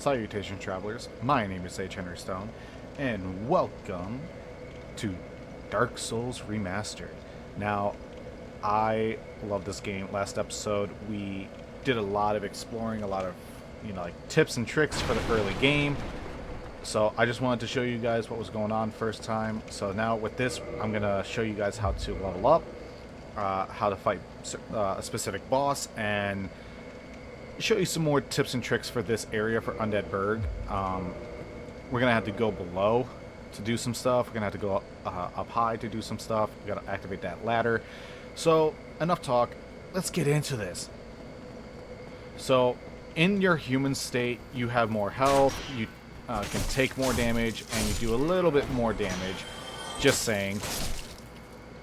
Salutations, travelers. My name is H. Henry Stone, and welcome to Dark Souls Remastered. Now, I love this game. Last episode, we did a lot of exploring, a lot of, like tips and tricks for the early game. So I just wanted to show you guys what was going on first time. So now with this, I'm gonna show you guys how to level up, how to fight a specific boss, and show you some more tips and tricks for this area for Undead Burg. We're gonna have to go below to do some stuff. We're gonna have to go up high to do some stuff. We gotta activate that ladder. So enough talk. Let's get into this. So in your human state, you have more health. You can take more damage, and you do a little bit more damage. Just saying.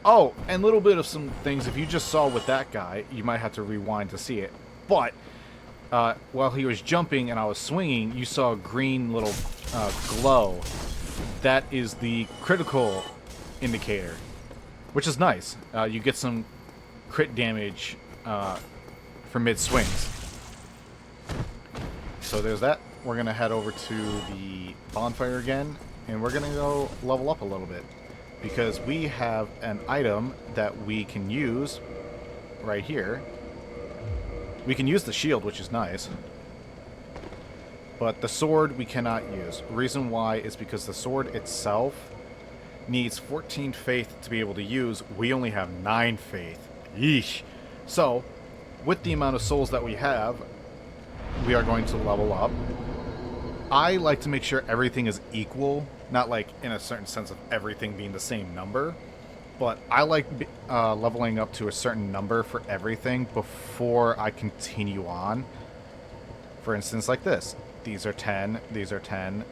Oh, and a little bit of some things. If you just saw with that guy, you might have to rewind to see it. But while he was jumping and I was swinging, you saw a green little glow. That is the critical indicator, which is nice. You get some crit damage for mid-swings. So there's that. We're going to head over to the bonfire again, and we're going to go level up a little bit, because we have an item that we can use right here. We can use the shield, which is nice. But the sword we cannot use. The reason why is because the sword itself needs 14 faith to be able to use. We only have 9 faith. Yeesh. So, with the amount of souls that we have, we are going to level up. I like to make sure everything is equal. Not like in a certain sense of everything being the same number. But I like leveling up to a certain number for everything before I continue on. For instance, like this. These are 10. These are 10.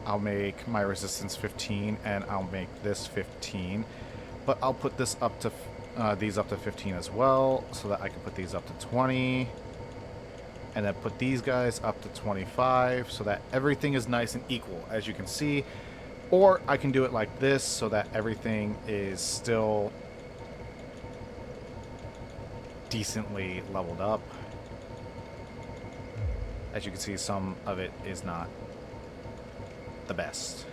I'll make my resistance 15, and I'll make this 15. But I'll put this up to these up to 15 as well, so that I can put these up to 20. And then put these guys up to 25, so that everything is nice and equal, as you can see. Or I can do it like this, so that everything is still decently leveled up. As you can see, some of it is not the best.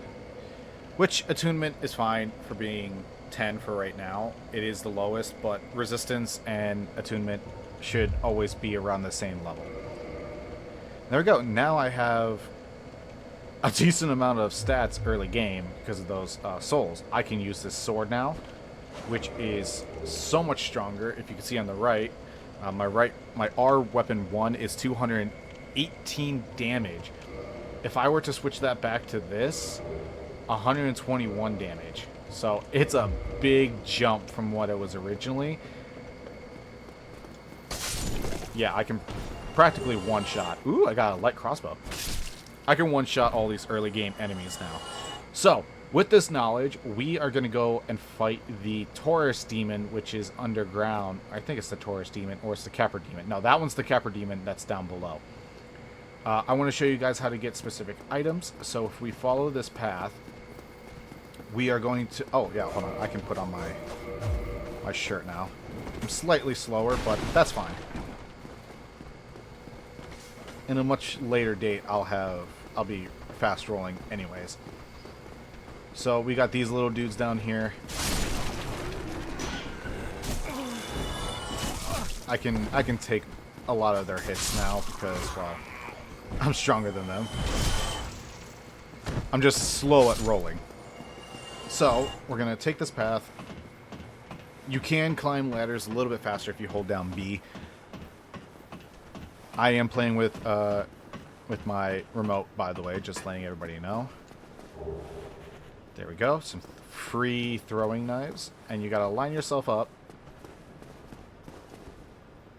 Which attunement is fine for being 10 for right now. It is the lowest, but resistance and attunement should always be around the same level. There we go. Now I have a decent amount of stats early game because of those souls. I can use this sword now, which is so much stronger. If you can see on the right, my R weapon 1 is 218 damage. If I were to switch that back to this, 121 damage. So it's a big jump from what it was originally. Yeah, I can practically one-shot. Ooh, I got a light crossbow. I can one-shot all these early game enemies now. So, with this knowledge, we are going to go and fight the Taurus Demon, which is underground. I think it's the Taurus Demon, or it's the Capra Demon. No, that one's the Capra Demon that's down below. I want to show you guys how to get specific items. So if we follow this path, we are going to... Oh, yeah, hold on. I can put on my shirt now. I'm slightly slower, but that's fine. In a much later date, I'll be fast rolling anyways. So we got these little dudes down here. I can take a lot of their hits now because, well, I'm stronger than them. I'm just slow at rolling. So we're gonna take this path. You can climb ladders a little bit faster if you hold down B. I am playing with my remote, by the way, just letting everybody know. There we go. Some free throwing knives. And you gotta line yourself up.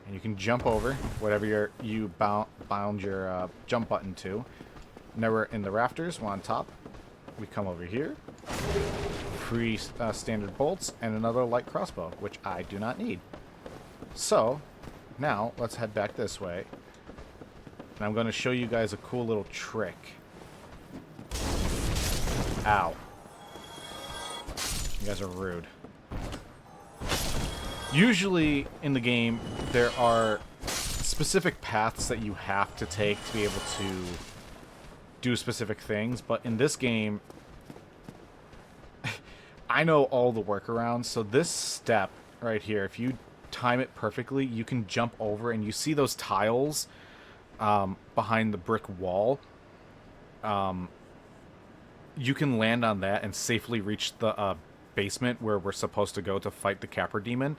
And you can jump over whatever you bound your jump button to. Now we're in the rafters, we're on top. We come over here. Free standard bolts and another light crossbow, which I do not need. So, now let's head back this way. And I'm going to show you guys a cool little trick. Ow. You guys are rude. Usually in the game, there are specific paths that you have to take to be able to do specific things, but in this game, I know all the workarounds. So this step right here, if you time it perfectly, you can jump over, and you see those tiles behind the brick wall. You can land on that and safely reach the basement where we're supposed to go to fight the Capra Demon.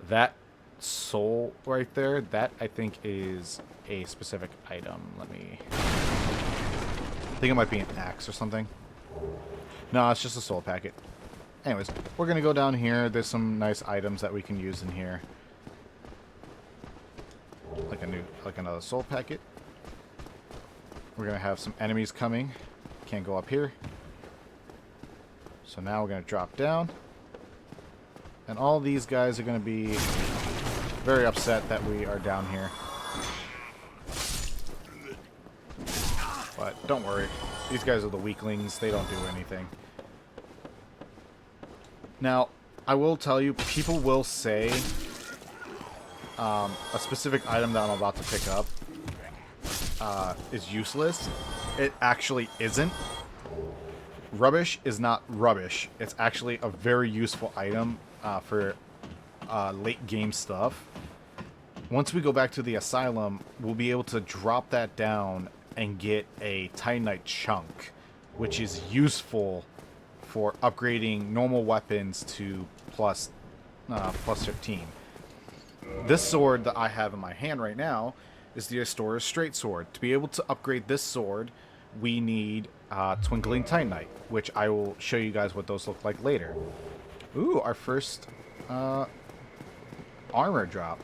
That soul right there, that I think is a specific item. Let me... I think it might be an axe or something. No, it's just a soul packet. Anyways, we're going to go down here. There's some nice items that we can use in here. Like another soul packet. We're going to have some enemies coming. Can't go up here. So now we're going to drop down. And all these guys are going to be very upset that we are down here. But don't worry. These guys are the weaklings. They don't do anything. Now, I will tell you, people will say a specific item that I'm about to pick up is useless. It actually isn't. Rubbish is not rubbish. It's actually a very useful item for late game stuff. Once we go back to the asylum, we'll be able to drop that down and get a Titanite chunk, which is useful for upgrading normal weapons to plus 15. This sword that I have in my hand right now is the Astora's Straight Sword. To be able to upgrade this sword, we need Twinkling Titanite, which I will show you guys what those look like later. Ooh, our first armor drop.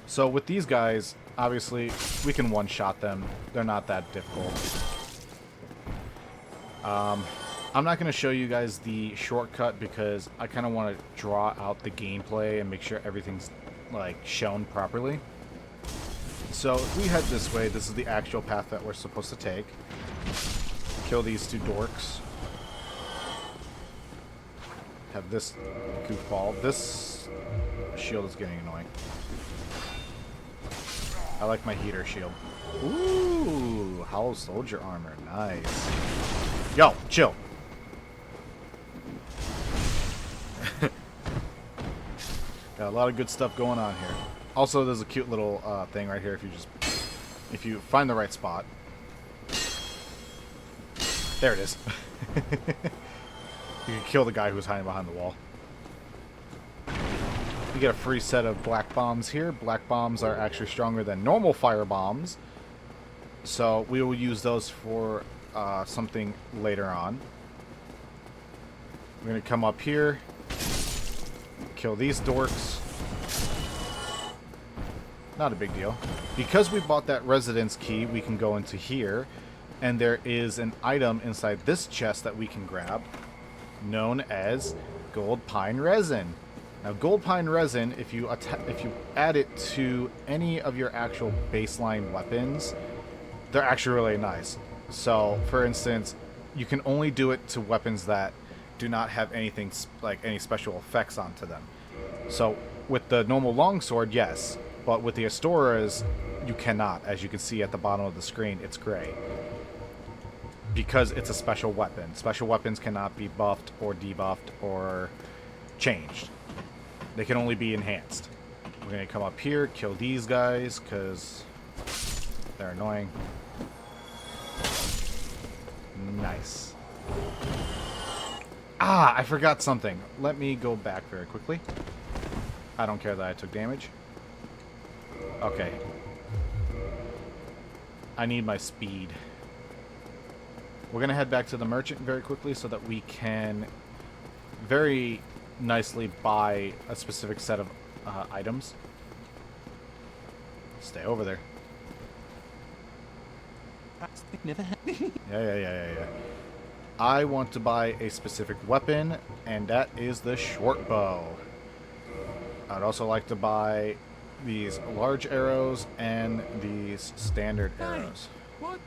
So with these guys, obviously, we can one-shot them. They're not that difficult. I'm not going to show you guys the shortcut because I kind of want to draw out the gameplay and make sure everything's like shown properly. So if we head this way, this is the actual path that we're supposed to take. Kill these two dorks. Have this goofball. This shield is getting annoying. I like my heater shield. Ooh, Hollow Soldier armor. Nice. Yo, chill. Got a lot of good stuff going on here. Also, there's a cute little thing right here if you find the right spot. There it is. You can kill the guy who's hiding behind the wall. We get a free set of black bombs here. Black bombs are actually stronger than normal fire bombs. So we will use those for something later on. We're going to come up here. Kill these dorks. Not a big deal. Because we bought that residence key, we can go into here. And there is an item inside this chest that we can grab, known as gold pine resin. Now, gold pine resin, if you add it to any of your actual baseline weapons, they're actually really nice. So, for instance, you can only do it to weapons that do not have anything like any special effects onto them. So, with the normal longsword, yes, but with the Astoras, you cannot. As you can see at the bottom of the screen, it's gray. Because it's a special weapon. Special weapons cannot be buffed or debuffed or changed. They can only be enhanced. We're going to come up here, kill these guys, because they're annoying. Nice. Ah, I forgot something. Let me go back very quickly. I don't care that I took damage. Okay. I need my speed. We're going to head back to the merchant very quickly so that we can very nicely buy a specific set of items. Stay over there. Yeah. I want to buy a specific weapon, and that is the short bow. I'd also like to buy these large arrows and these standard arrows. What?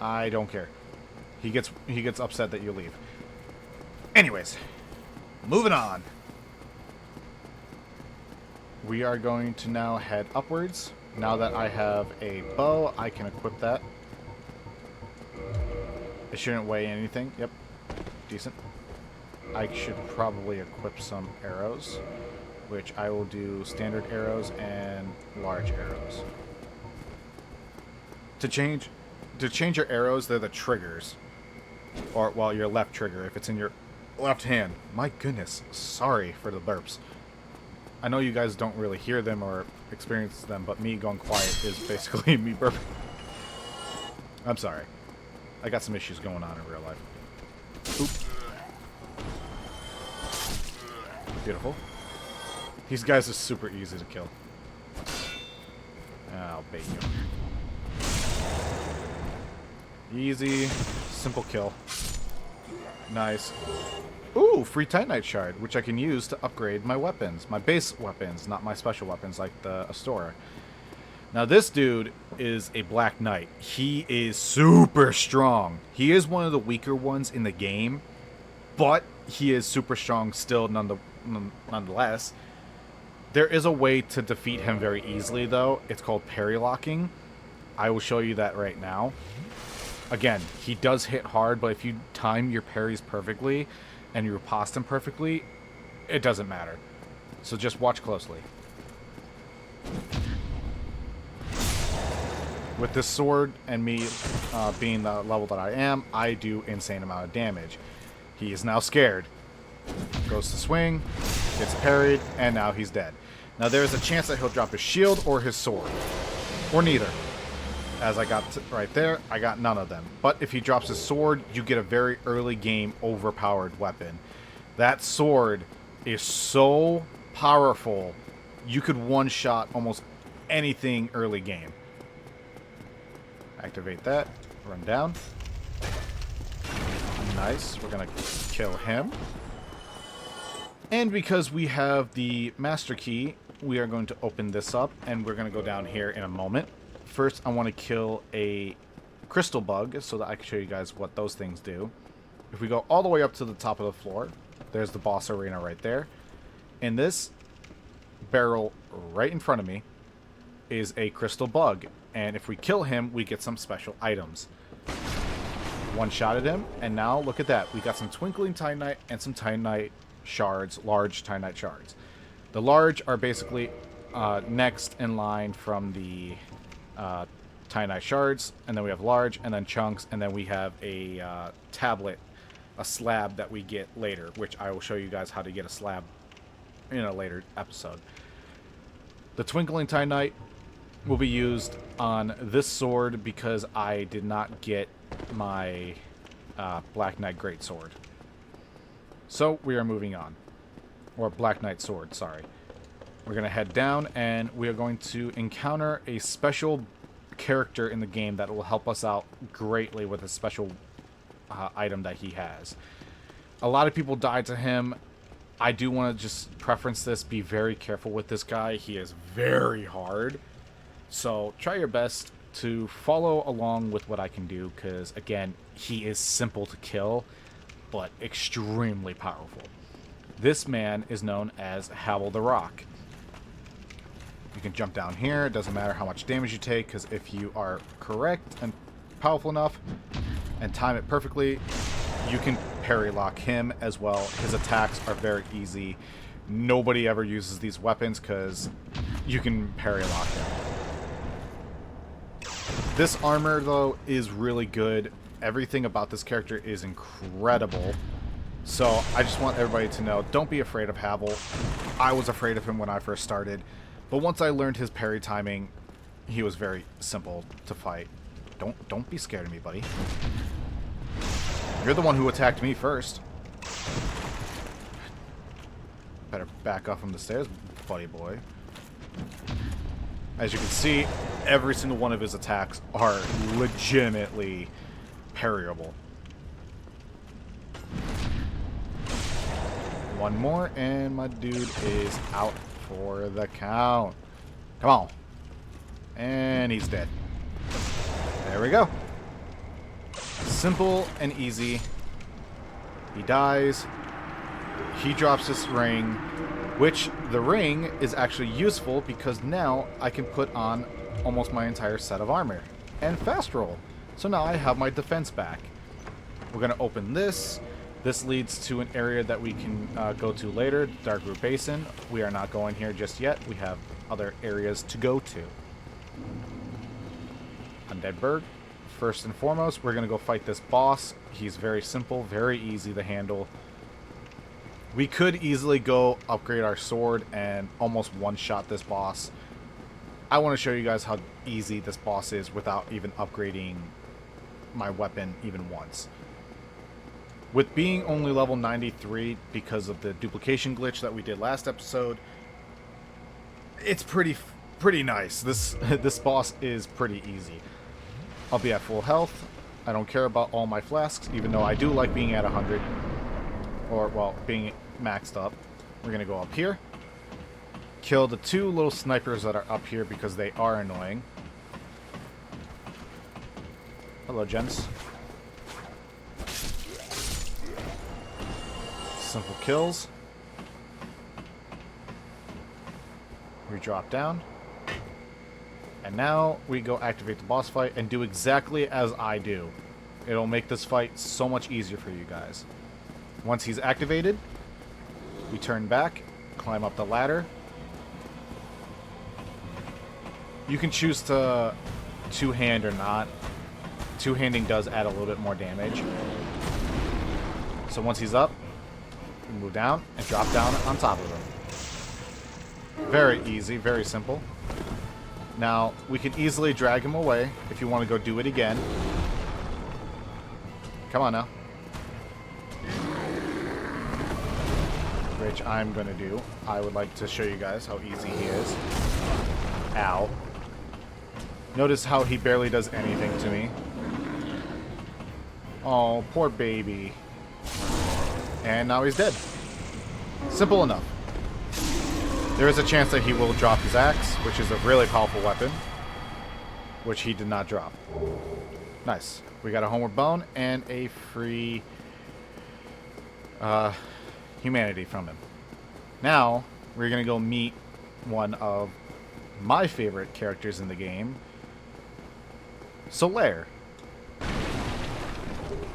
I don't care. He gets upset that you leave. Anyways, moving on. we are going to now head upwards. Now that I have a bow, I can equip that. It shouldn't weigh anything. Yep, decent. I should probably equip some arrows, which I will do standard arrows and large arrows. To change your arrows, they're the triggers. Or, well, your left trigger, if it's in your left hand. My goodness, sorry for the burps. I know you guys don't really hear them or experience them, but me going quiet is basically me burping. I'm sorry. I got some issues going on in real life. Oop. Beautiful. These guys are super easy to kill. I'll bait you. Easy, simple kill. Nice. Ooh, free Titanite shard, which I can use to upgrade my weapons. My base weapons, not my special weapons like the Astora. Now this dude is a Black Knight. He is super strong. He is one of the weaker ones in the game, but he is super strong still nonetheless. There is a way to defeat him very easily though. It's called parry locking. I will show you that right now. Again, he does hit hard, but if you time your parries perfectly and you riposte him perfectly, it doesn't matter. So just watch closely. With this sword and me being the level that I am, I do insane amount of damage. He is now scared. Goes to swing, gets parried, and now he's dead. Now there is a chance that he'll drop his shield or his sword. Or neither. As I got right there, I got none of them. But if he drops his sword, you get a very early game overpowered weapon. That sword is so powerful, you could one-shot almost anything early game. Activate that, run down. Nice, we're gonna kill him. And because we have the master key, we are going to open this up, and we're gonna go down here in a moment. First, I want to kill a crystal bug so that I can show you guys what those things do. If we go all the way up to the top of the floor, there's the boss arena right there. And this barrel right in front of me is a crystal bug. And if we kill him, we get some special items. One-shotted him, and now look at that. We got some twinkling titanite and some titanite shards, large titanite shards. The large are basically next in line from the titanite shards, and then we have large, and then chunks, and then we have a tablet, a slab that we get later, which I will show you guys how to get a slab in a later episode. The twinkling titanite will be used on this sword because I did not get my Black Knight Greatsword. So we are moving on. Or Black Knight Sword, sorry. We're going to head down, and we are going to encounter a special character in the game that will help us out greatly with a special item that he has. A lot of people died to him. I do want to just preference this. Be very careful with this guy. He is very hard. So try your best to follow along with what I can do, because, again, he is simple to kill, but extremely powerful. This man is known as Havel the Rock. You can jump down here. It doesn't matter how much damage you take, because if you are correct and powerful enough and time it perfectly, you can parry lock him as well. His attacks are very easy. Nobody ever uses these weapons because you can parry lock him. This armor, though, is really good. Everything about this character is incredible. So I just want everybody to know, don't be afraid of Havel. I was afraid of him when I first started. But once I learned his parry timing, he was very simple to fight. Don't be scared of me, buddy. You're the one who attacked me first. Better back up from the stairs, buddy boy. As you can see, every single one of his attacks are legitimately parryable. One more, and my dude is out for the count. Come on. And he's dead. There we go. Simple and easy. He dies. He drops his ring. Which the ring is actually useful because now I can put on almost my entire set of armor. And fast roll. So now I have my defense back. We're going to open this. This leads to an area that we can go to later, Darkroot Basin. We are not going here just yet. We have other areas to go to. Undead Bird. First and foremost, we're going to go fight this boss. He's very simple, very easy to handle. We could easily go upgrade our sword and almost one-shot this boss. I want to show you guys how easy this boss is without even upgrading my weapon even once. With being only level 93 because of the duplication glitch that we did last episode, it's pretty nice. This boss is pretty easy. I'll be at full health. I don't care about all my flasks, even though I do like being at 100. Or, well, being maxed up. We're going to go up here. Kill the two little snipers that are up here because they are annoying. Hello, gents. Simple kills. We drop down. And now we go activate the boss fight and do exactly as I do. It'll make this fight so much easier for you guys. Once he's activated, we turn back, climb up the ladder. You can choose to two-hand or not. Two-handing does add a little bit more damage. So once he's up, we move down and drop down on top of him. Very easy, very simple. Now, we can easily drag him away if you want to go do it again. Come on now. Which I'm going to do. I would like to show you guys how easy he is. Ow. Notice how he barely does anything to me. Oh, poor baby. And now he's dead. Simple enough. There is a chance that he will drop his axe, which is a really powerful weapon. Which he did not drop. Nice. We got a homeward bone and a free humanity from him. Now, we're going to go meet one of my favorite characters in the game, Solaire.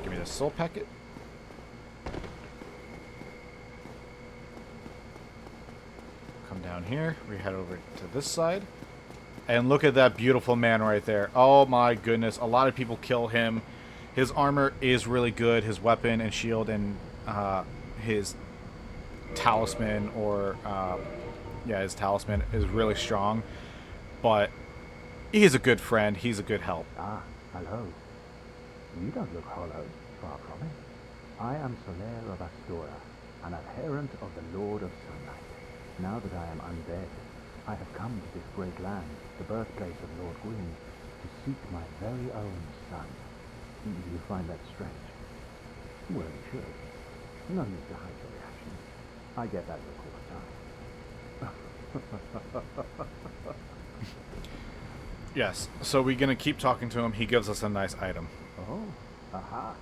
Give me the soul packet. Come down here. We head over to this side. And look at that beautiful man right there. Oh my goodness. A lot of people kill him. His armor is really good. His weapon and shield and his talisman his talisman is really strong. But he's a good friend. He's a good help. Ah, hello. You don't look hollow. Far from it. I am Solaire of Astora, an adherent of the Lord of Sunlight. Now that I am undead, I have come to this great land, the birthplace of Lord Gwyn, to seek my very own son. Do you find that strange? Well, you should. No need to hide your reaction. I get that look all the time. Yes, so we're going to keep talking to him. He gives us a nice item. Oh, aha.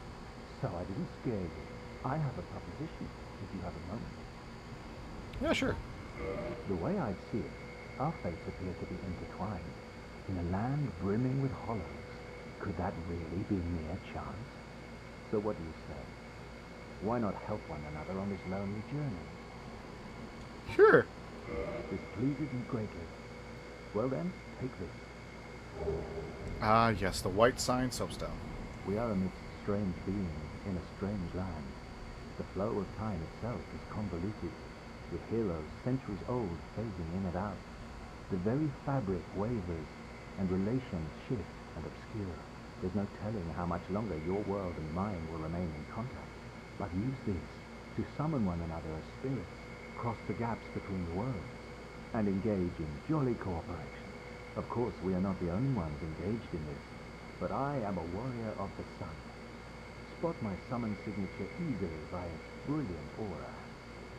So I didn't scare you. I have a proposition, if you have a moment. Yeah, sure. The way I see it, our fates appear to be intertwined. In a land brimming with hollows, could that really be mere chance? So what do you say? Why not help one another on this lonely journey? Sure. This pleases me greatly. Well then, take this. Ah, yes, the white sign soapstone. We are amidst strange beings in a strange land. The flow of time itself is convoluted, with heroes centuries old phasing in and out. The very fabric wavers, and relations shift and obscure. There's no telling how much longer your world and mine will remain in contact. But use this to summon one another as spirits, cross the gaps between the worlds, and engage in jolly cooperation. Of course, we are not the only ones engaged in this, but I am a warrior of the sun. Spot my summon signature easily by its brilliant aura.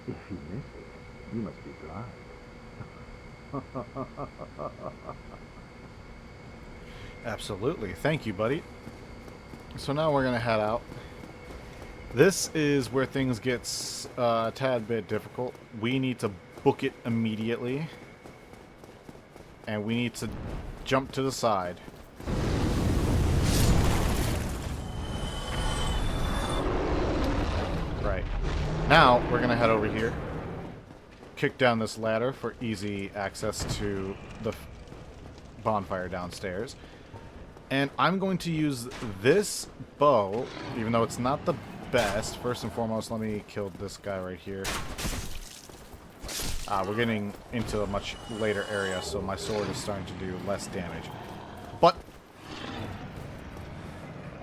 If you miss it, you must be blind. Absolutely. Thank you, buddy. So now we're going to head out. This is where things get a tad bit difficult. We need to book it immediately. And we need to jump to the side. Right. Now, we're going to head over here. Kick down this ladder for easy access to the bonfire downstairs. And I'm going to use this bow, even though it's not the best. First and foremost, let me kill this guy right here. We're getting into a much later area, so my sword is starting to do less damage. But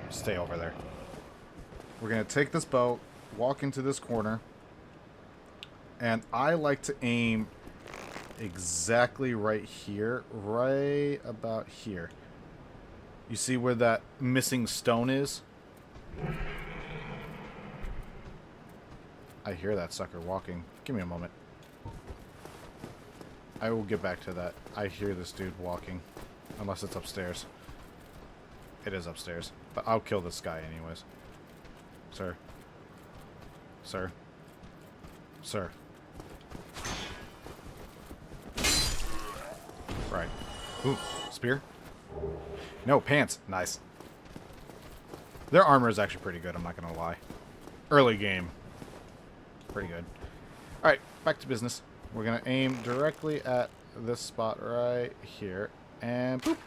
stay over there. We're going to take this bow, walk into this corner, and I like to aim exactly right here, right about here. You see where that missing stone is? I hear that sucker walking. Give me a moment. I will get back to that. I hear this dude walking. Unless it's upstairs. It is upstairs. But I'll kill this guy anyways. Sir. Sir. Sir. Right. Ooh, spear? No, pants. Nice. Their armor is actually pretty good, I'm not gonna lie. Early game. Pretty good. Alright, back to business. We're gonna aim directly at this spot right here. And boop.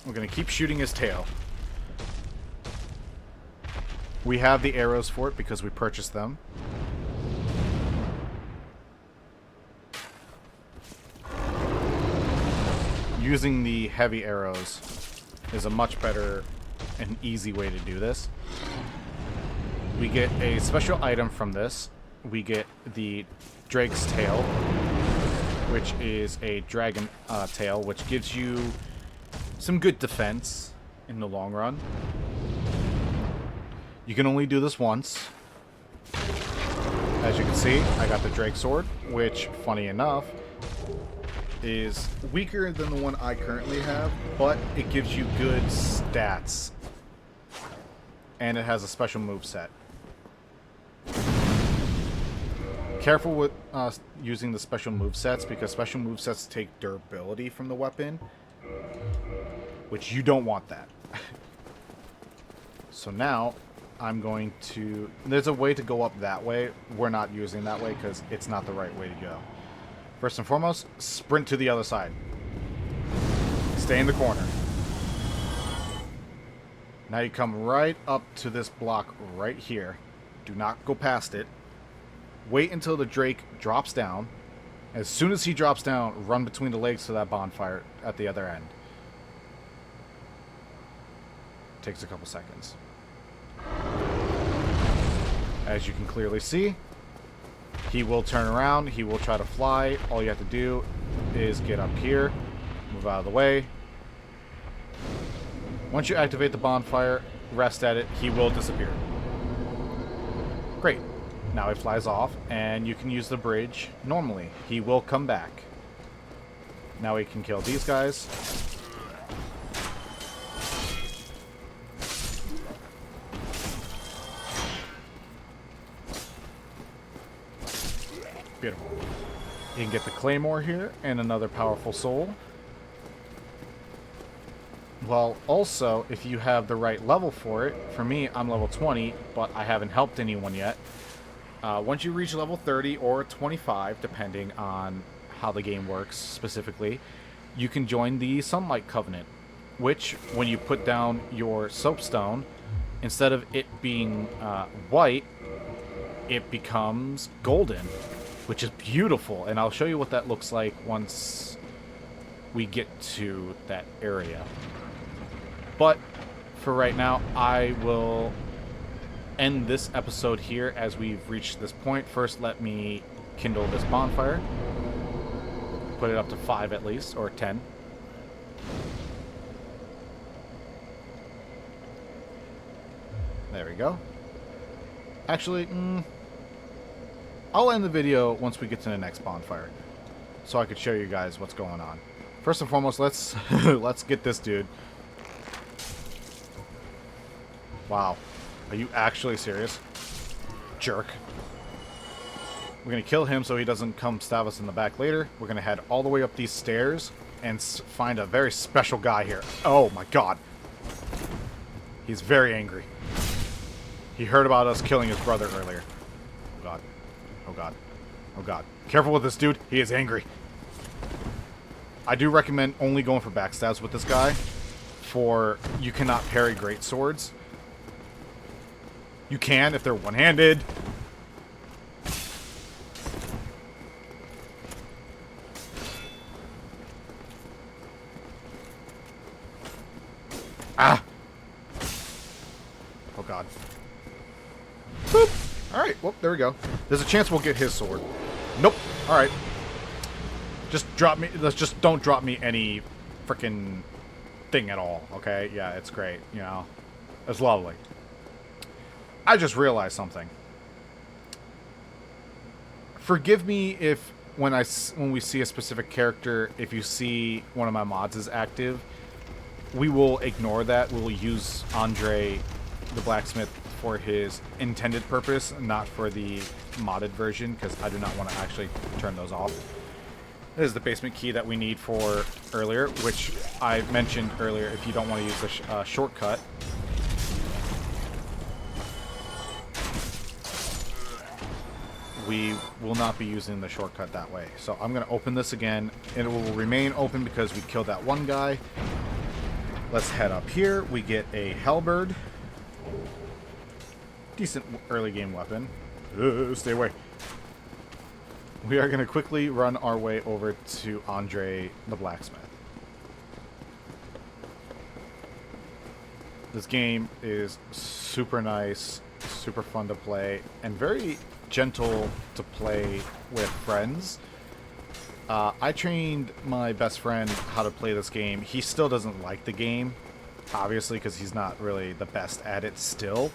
We're gonna keep shooting his tail. We have the arrows for it because we purchased them. Using the heavy arrows is a much better and easy way to do this. We get a special item from this. We get the Drake's Tail, which is a dragon tail, which gives you some good defense in the long run. You can only do this once. As you can see, I got the Drake Sword, which, funny enough, is weaker than the one I currently have, but it gives you good stats. And it has a special move set. Careful with using the special move sets, because special move sets take durability from the weapon, which you don't want that. So now I'm going to... There's a way to go up that way. We're not using that way because it's not the right way to go. First and foremost, sprint to the other side. Stay in the corner. Now you come right up to this block right here. Do not go past it. Wait until the Drake drops down. As soon as he drops down, run between the legs to that bonfire at the other end. Takes a couple seconds. As you can clearly see, he will turn around, he will try to fly. All you have to do is get up here, move out of the way. Once you activate the bonfire, rest at it, he will disappear. Great. Now he flies off, and you can use the bridge normally. He will come back. Now we can kill these guys. Beautiful. You can get the Claymore here, and another powerful soul. Well, also, if you have the right level for it, for me, I'm level 20, but I haven't helped anyone yet. Once you reach level 30 or 25, depending on how the game works specifically, you can join the Sunlight Covenant, which, when you put down your soapstone, instead of it being white, it becomes golden, which is beautiful. And I'll show you what that looks like once we get to that area. But for right now, I will end this episode here as we've reached this point. First, let me kindle this bonfire. Put it up to 5 at least, or 10. There we go. Actually, I'll end the video once we get to the next bonfire, so I could show you guys what's going on. First and foremost, let's let's get this dude. Wow. Are you actually serious? Jerk. We're going to kill him so he doesn't come stab us in the back later. We're going to head all the way up these stairs and find a very special guy here. Oh my god. He's very angry. He heard about us killing his brother earlier. Oh god. Oh god. Oh god. Careful with this dude. He is angry. I do recommend only going for backstabs with this guy. For you cannot parry great swords. You can if they're one-handed. Ah! Oh god. Boop! Alright, well, there we go. There's a chance we'll get his sword. Nope. Alright. Just drop me, just don't drop me any frickin' thing at all, okay? Yeah, it's great, you know. It's lovely. I just realized something. Forgive me if when we see a specific character, if you see one of my mods is active, we will ignore that. We'll use Andre the blacksmith for his intended purpose, not for the modded version, because I do not want to actually turn those off. This is the basement key that we need for earlier, which I mentioned earlier if you don't want to use the shortcut. We will not be using the shortcut that way. So I'm going to open this again. It will remain open because we killed that one guy. Let's head up here. We get a halberd. Decent early game weapon. Stay away. We are going to quickly run our way over to Andre the blacksmith. This game is super nice, super fun to play, and very gentle to play with friends. I trained my best friend how to play this game. He still doesn't like the game, obviously, because he's not really the best at it still.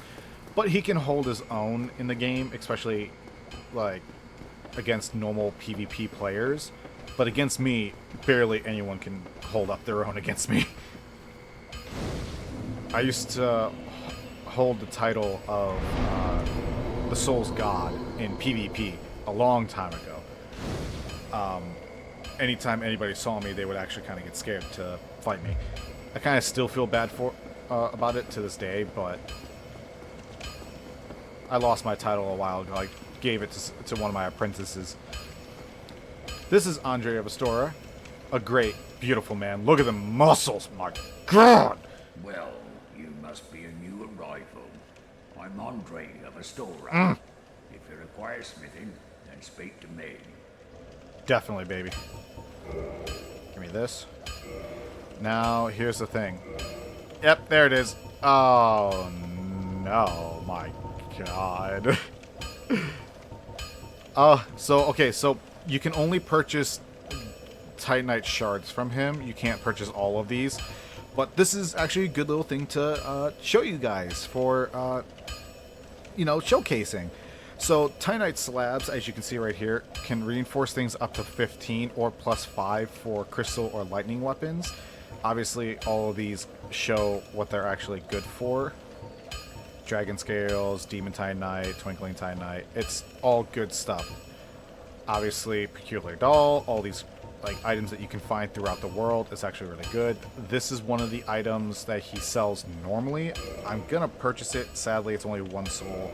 But he can hold his own in the game, especially like against normal PvP players. But against me, barely anyone can hold up their own against me. I used to hold the title of the Soul's God in PvP a long time ago. Anytime anybody saw me, they would actually kind of get scared to fight me. I kind of still feel bad for about it to this day, but I lost my title a while ago. I gave it to one of my apprentices. This is Andre of Astora, a great, beautiful man. Look at the muscles, my God! Well, you must be a new arrival. I'm Andre of Astora. If you require smithing, then speak to me. Definitely, baby. Give me this. Now, here's the thing. Yep, there it is. Oh, no, my God. Okay, so you can only purchase Titanite shards from him. You can't purchase all of these. But this is actually a good little thing to show you guys for, you know, showcasing. So, Titanite slabs, as you can see right here, can reinforce things up to 15 or plus 5 for crystal or lightning weapons. Obviously, all of these show what they're actually good for. Dragon Scales, Demon Titanite, Twinkling Titanite. It's all good stuff. Obviously, Peculiar Doll, all these like items that you can find throughout the world is actually really good. This is one of the items that he sells normally. I'm gonna purchase it. Sadly, it's only 1 soul.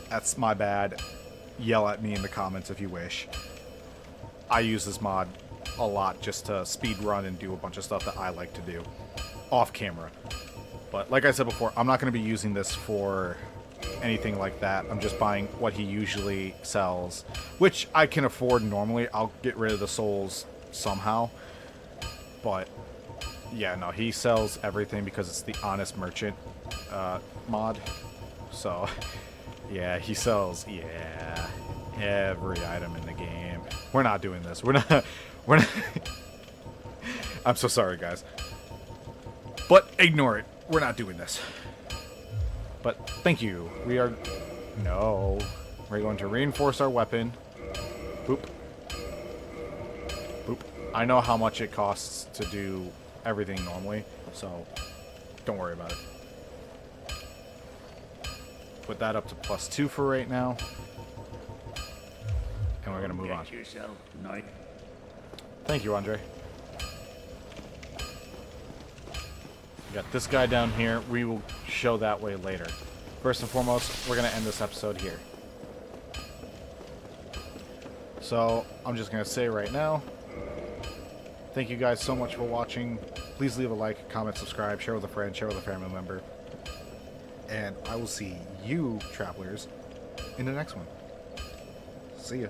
That's my bad. Yell at me in the comments if you wish. I use this mod a lot just to speed run and do a bunch of stuff that I like to do off camera. But like I said before, I'm not going to be using this for anything like that. I'm just buying what he usually sells, which I can afford normally. I'll get rid of the souls somehow. But yeah, no, he sells everything because it's the Honest Merchant mod. So yeah, he sells, yeah, every item in the game. We're not doing this. We're not. I'm so sorry, guys. But ignore it. We're not doing this. But thank you. We are... No. We're going to reinforce our weapon. Boop. Boop. I know how much it costs to do everything normally, so don't worry about it. put that up to +2 for right now. And we're going to move on. Get yourself, knight. Thank you, Andre. We got this guy down here. We will show that way later. First and foremost, we're going to end this episode here. So, I'm just going to say right now, thank you guys so much for watching. Please leave a like, comment, subscribe, share with a friend, share with a family member. And I will see you, travelers, in the next one. See ya.